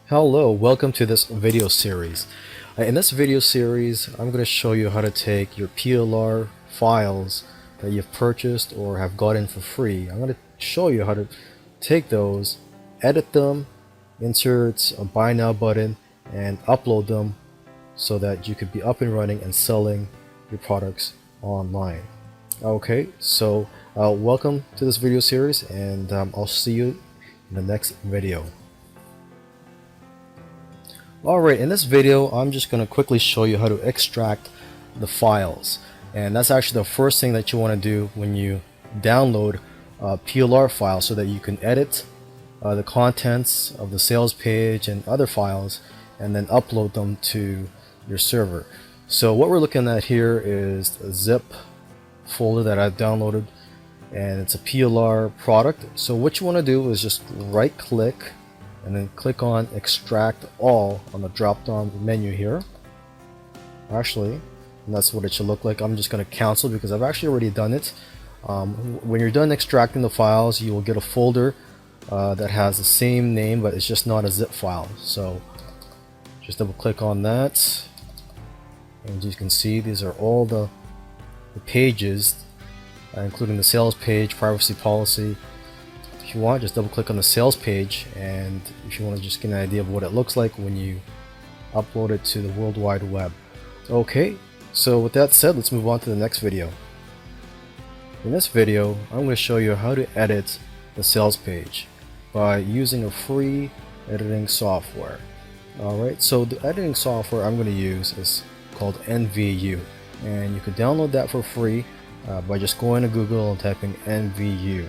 Hello, welcome to this video series. In this video series, I'm going to show you how to take your PLR files that you've purchased or have gotten for free. I'm going to show you how to take those, edit them, insert a buy now button, and upload them so that you could be up and running and selling your products online. Okay, so welcome to this video series, and I'll see you in the next video. Alright, in this video I'm just going to quickly show you how to extract the files, and that's actually the first thing that you want to do when you download a PLR file, so that you can edit the contents of the sales page and other files and then upload them to your server. So what we're looking at here is a zip folder that I've downloaded, and it's a PLR product. So what you want to do is just right click and then click on extract all on the drop down menu here. Actually, that's what it should look like. I'm just going to cancel because I've actually already done it. When you're done extracting the files, you will get a folder that has the same name, but it's just not a zip file. So just double click on that, and as you can see, these are all the pages, including the sales page, privacy policy. If you want, just double click on the sales page, and if you want to just get an idea of what it looks like when you upload it to the World Wide Web. Okay, so with that said, let's move on to the next video. In this video, I'm going to show you how to edit the sales page by using a free editing software. Alright, so the editing software I'm going to use is called NVU, and you can download that for free by just going to Google and typing NVU.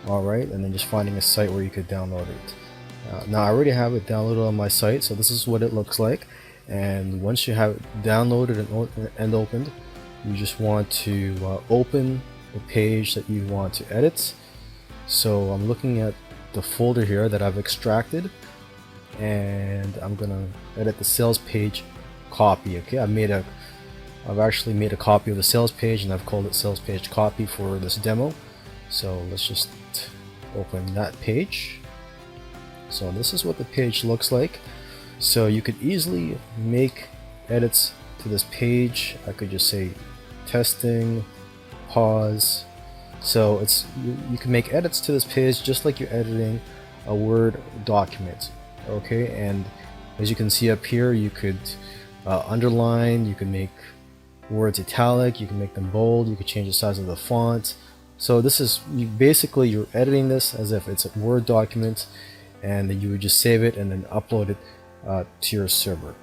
Alright, and then just finding a site where you could download it. Now I already have it downloaded on my site, so this is what it looks like. And once you have it downloaded and opened, you just want to open the page that you want to edit. So I'm looking at the folder here that I've extracted, and I'm gonna edit the sales page copy. Okay, I've actually made a copy of the sales page, and I've called it sales page copy for this demo. So let's just open that page. So this is what the page looks like. So you could easily make edits to this page. I could just say testing, pause. So you can make edits to this page just like you're editing a Word document. Okay, and as you can see up here, you could underline, you can make words italic, you can make them bold, you could change the size of the font. So this is basically you're editing this as if it's a Word document, and then you would just save it and then upload it to your server.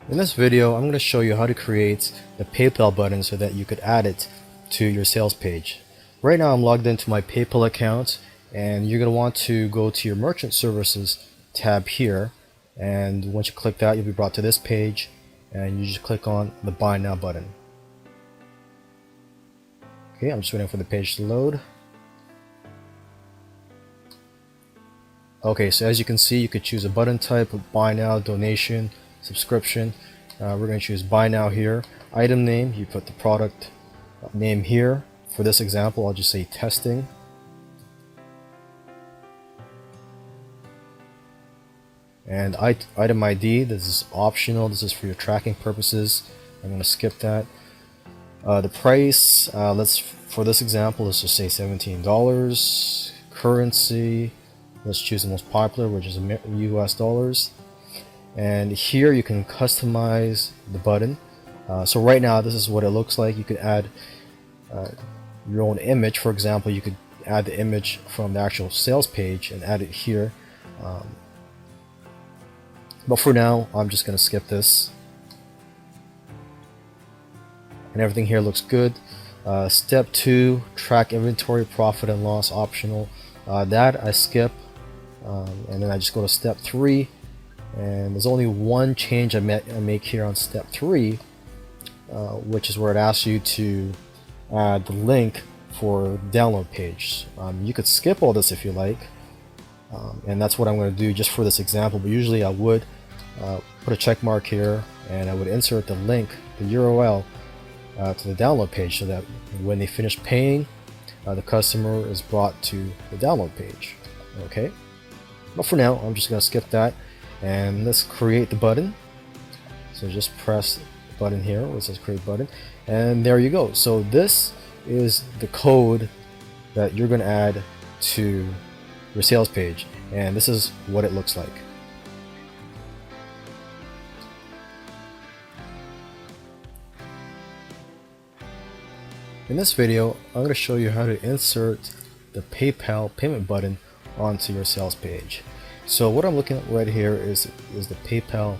In this video, I'm going to show you how to create the PayPal button so that you could add it to your sales page. Right now I'm logged into my PayPal account, and you're going to want to go to your Merchant Services tab here, and once you click that, you'll be brought to this page, and you just click on the Buy Now button. Okay, I'm just waiting for the page to load. Okay, so as you can see, you could choose a button type of Buy Now, donation, subscription. We're going to choose Buy Now here. Item name, you put the product name here. For this example, I'll just say testing. And item ID, this is optional. This is for your tracking purposes. I'm going to skip that. The price, for this example, let's just say $17. Currency, let's choose the most popular, which is US dollars. And here you can customize the button. So right now this is what it looks like. You could add your own image. For example, you could add the image from the actual sales page and add it here. But for now, I'm just going to skip this. And everything here looks good. Step 2, track inventory, profit and loss, optional. That I skip, and then I just go to step 3, and there's only one change I make here on step 3, which is where it asks you to add the link for the download page. You could skip all this if you like, and that's what I'm going to do just for this example, but usually I would put a check mark here, and I would insert the link, the URL, to the download page, so that when they finish paying, the customer is brought to the download page. Okay, but for now I'm just gonna skip that, and let's create the button. So just press the button here where it says create button, and there you go. So this is the code that you're going to add to your sales page, and this is what it looks like. In this video, I'm going to show you how to insert the PayPal payment button onto your sales page. So what I'm looking at right here is the PayPal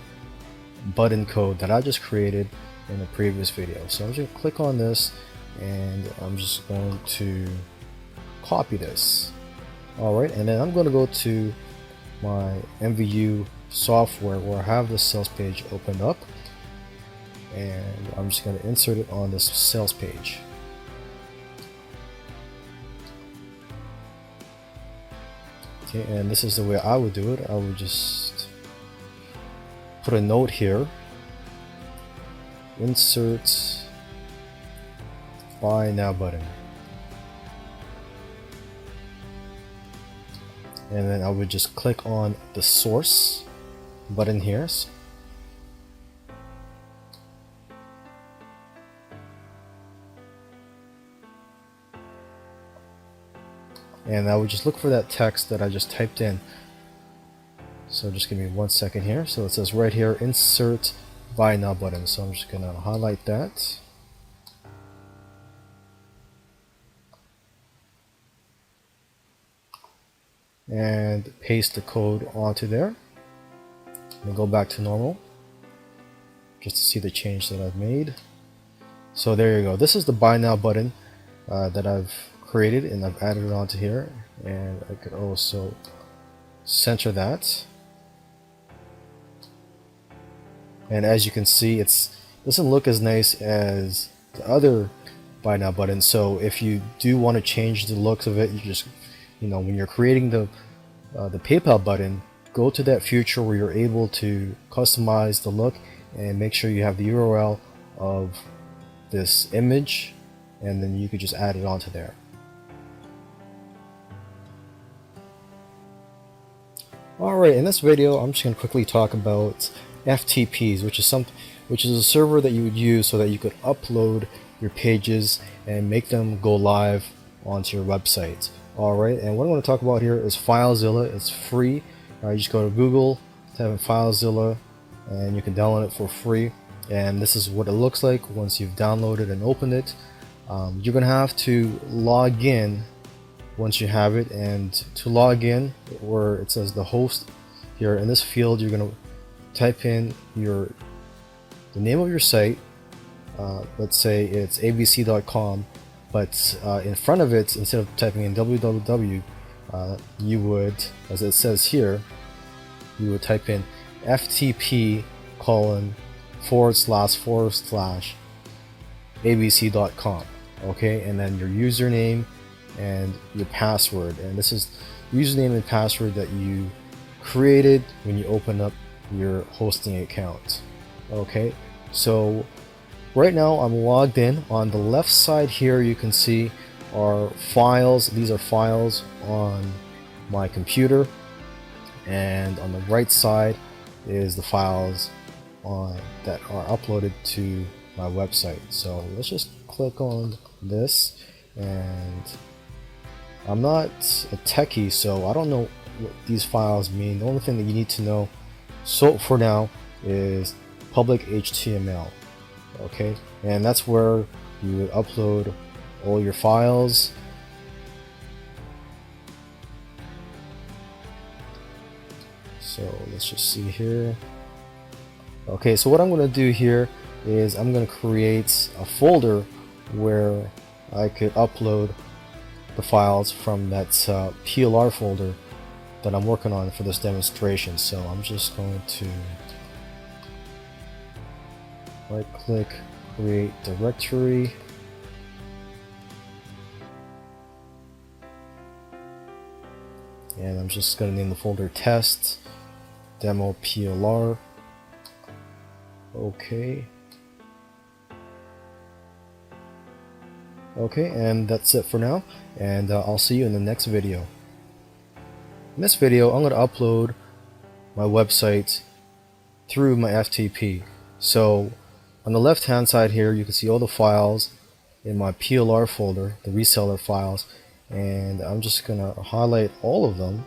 button code that I just created in the previous video. So I'm just going to click on this, and I'm just going to copy this. Alright, and then I'm going to go to my MVU software where I have this sales page opened up, and I'm just going to insert it on this sales page. Okay, and this is the way I would do it. I would just put a note here, insert buy now button, and then I would just click on the source button here, and I would just look for that text that I just typed in. So just give me 1 second here. So it says right here, insert buy now button. So I'm just going to highlight that. And paste the code onto there. And go back to normal, just to see the change that I've made. So there you go. This is the buy now button that I've created, and I've added it onto here. And I could also center that. And as you can see, it doesn't look as nice as the other buy now button. So if you do want to change the looks of it, you just, when you're creating the PayPal button, go to that feature where you're able to customize the look and make sure you have the URL of this image, and then you could just add it onto there. Alright, in this video I'm just going to quickly talk about FTPs, which is a server that you would use so that you could upload your pages and make them go live onto your website. Alright, and what I'm going to talk about here is FileZilla. It's free. You just go to Google, type in FileZilla, and you can download it for free. And this is what it looks like once you've downloaded and opened it. You're going to have to log in once you have it, and to log in, where it says the host here in this field, you're going to type in the name of your site. Let's say it's abc.com, but in front of it, instead of typing in www, you would, as it says here, you would type in ftp:// okay, and then your username and your password, and this is username and password that you created when you open up your hosting account. Okay, so right now I'm logged in. On the left side here you can see are files. These are files on my computer, and on the right side is the files that are uploaded to my website. So let's just click on this, and I'm not a techie, so I don't know what these files mean. The only thing that you need to know for now is public HTML. Okay, and that's where you would upload all your files. So let's just see here. Okay, so what I'm going to do here is I'm going to create a folder where I could upload the files from that PLR folder that I'm working on for this demonstration. So I'm just going to right click, create directory, and I'm just going to name the folder test demo PLR. Okay, and that's it for now, and I'll see you in the next video. In this video, I'm going to upload my website through my FTP. So on the left hand side here, you can see all the files in my PLR folder, the reseller files, and I'm just going to highlight all of them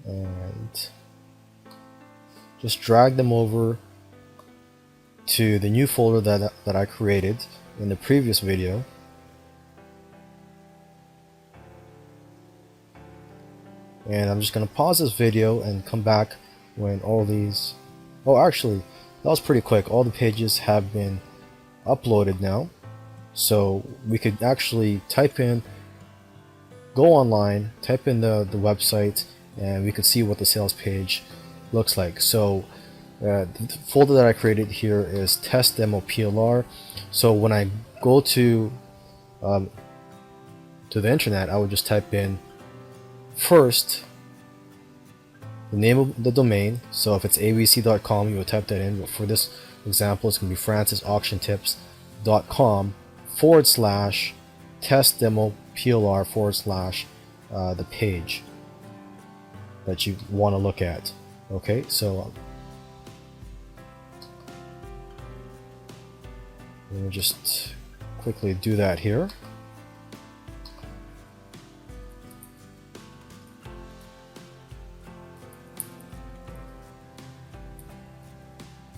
and just drag them over to the new folder that I created in the previous video. And I'm just going to pause this video and come back when all these... Oh, actually, that was pretty quick. All the pages have been uploaded now. So we could actually go online, type in the website, and we could see what the sales page looks like. So the folder that I created here is test demo PLR. So when I go to the internet, I would just type in first the name of the domain. So if it's abc.com, you would type that in, but for this example it's going to be francisauctiontips.com/test demo PLR/ the page that you want to look at. Okay, so let me just quickly do that here.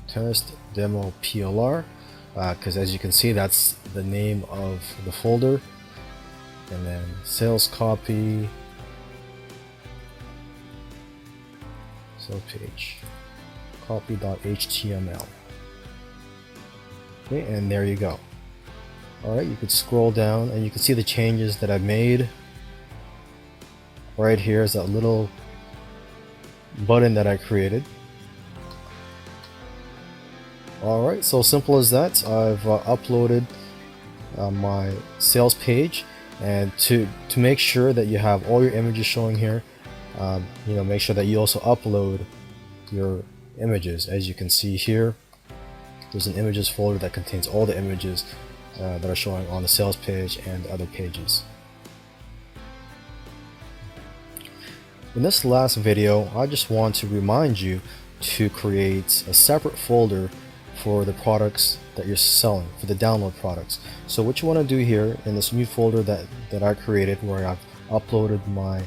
Test demo PLR, because as you can see, that's the name of the folder. And then sales copy, sales page, copy.html. Okay, and there you go. Alright, you could scroll down and you can see the changes that I've made. Right here is that little button that I created. Alright, so simple as that. I've uploaded my sales page, and to make sure that you have all your images showing here, make sure that you also upload your images. As you can see here, there's an images folder that contains all the images that are showing on the sales page and other pages. In this last video, I just want to remind you to create a separate folder for the products that you're selling, for the download products. So what you want to do here in this new folder that I created, where I've uploaded my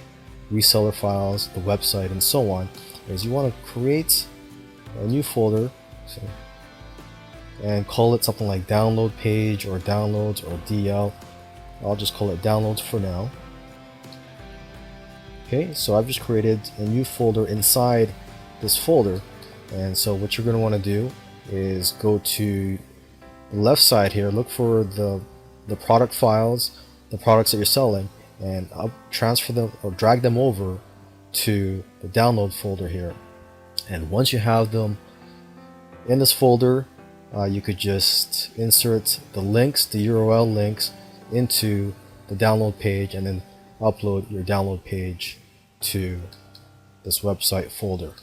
reseller files, the website, and so on, is you want to create a new folder and call it something like download page or downloads or DL. I'll just call it downloads for now. Okay, so I've just created a new folder inside this folder, and so what you're going to want to do is go to the left side here, look for the product files, the products that you're selling, and transfer them or drag them over to the download folder here. And once you have them in this folder, you could just insert the links, the URL links, into the download page, and then upload your download page to this website folder.